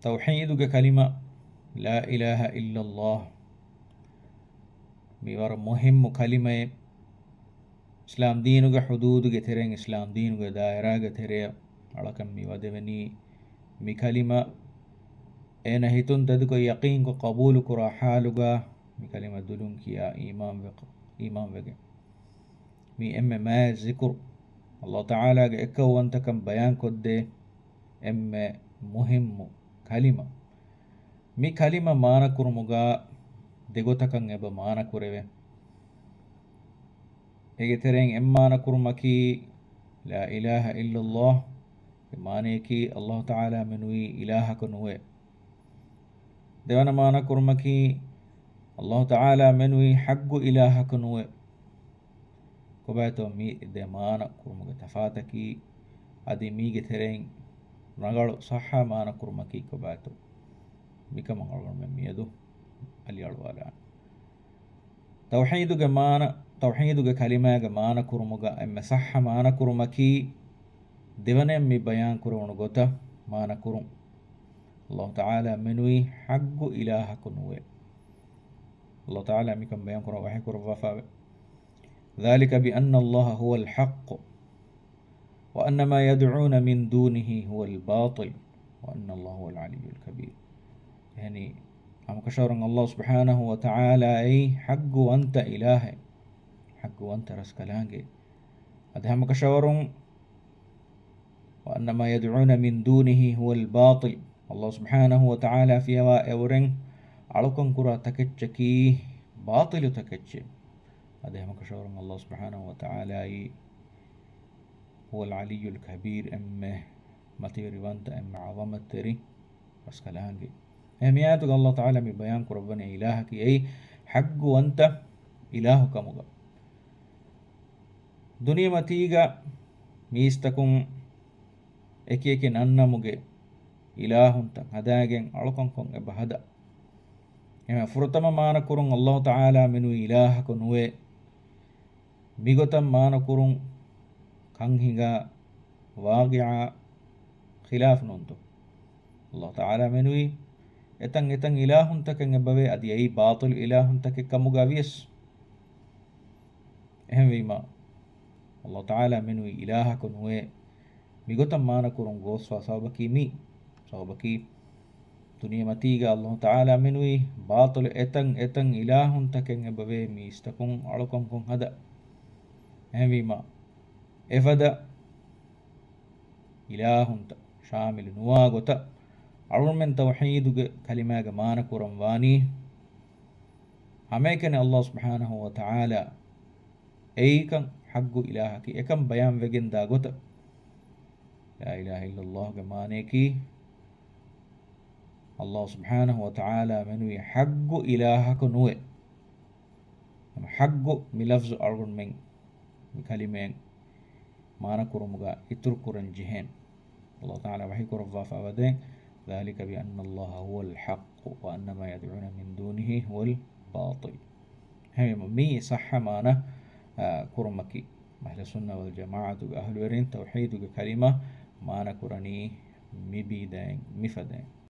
توحيدك كلمة لا إله إلا الله ميور مهم كلمة إسلام دينك حدودك ترين إسلام دينك دائرة ترين على كم ميودني مي كلمة أنا هيتون تدك يقين قبولك راحالك مي كلمة دلونك يا إيمان بك مي ما ذكر الله تعالى إكو وانت كم بيان كد مهم كلمة مي كلمة مانا كرمغا دغوتكن اب مانا كوريوه ايغترين مانا كرمكي لا اله الا الله مانيكي الله تعالى منوي الهك نوه دوانا مانا كرمكي الله تعالى منوي حق الهك نوه كوباتو مي دي مانا كرمغا تفاتكي ادي ميغترين نغالو صح مانا كرمكي كوباتو بكم غالو من ميدو اليالوالا توحيدك كلمة مانا كرمغا اما صح مانا كرمكي ديوانه مي بيان كرون غوتا مانا كرم الله تعالى منوي حق إلهك نوي الله تعالى ميكم بيان كرون وحي كرون ذلك بأن الله هو الحق وأن ما يدعون من دونه هو الباطل وأن الله هو العلي الكبير يعني هم كشورن الله سبحانه وتعالى أي حق وأنت إلهي حق وأنت رسكلانجي هذا هم كشورن وأن ما يدعون من دونه هو الباطل الله سبحانه وتعالى في أورن علوكم كرة تكتشكي باطل تكتش هذا هم كشورن الله سبحانه وتعالى هو العلي الكبير متيري وانت عظمة تري بس كلامي أهمياتك الله تعالى من بيان ربنا إلهك أي حق وانت إلهك مغا دنيا متيجا ميستكم ekeken annamuge ilahunta hadagen alkonkon eba hada ema furtama mana kurun Allah Ta'ala menu ilaha ko nuwe migotam mana kurun kanhinga waqi'a khilaf nonto Allah Ta'ala menui etan ilahunta ken ebawe adi ei batil ilahunta ke kamuga vies ehem wima Allah Ta'ala menui ilaha ko nuwe migotam mana kurun goswa sabaki dunia matiga Allah Ta'ala minui batul etang ilahun taken ebawe mi istakun alukon kon hada ehwima efada ilahun ta shamil nuwa gota alun tawhiduge kalimaga mana kuran wani hamekene Allah subhanahu wa ta'ala eikan haggu ilahaki ekam bayan wegen da gota لا إله إلا الله كمانيكي الله سبحانه وتعالى منوي حق إلهك نوي حق ملفظ أرغن من كلمين ما نكرمغا اتركرن جهين الله تعالى وحي كرفا فأبدين ذلك بأن الله هو الحق وأن ما يدعون من دونه هو الباطل هم مي صح مانا كرمكي أهل السنة والجماعة أهل ورين توحيد كلمة ما نكرني مبيدين مفدين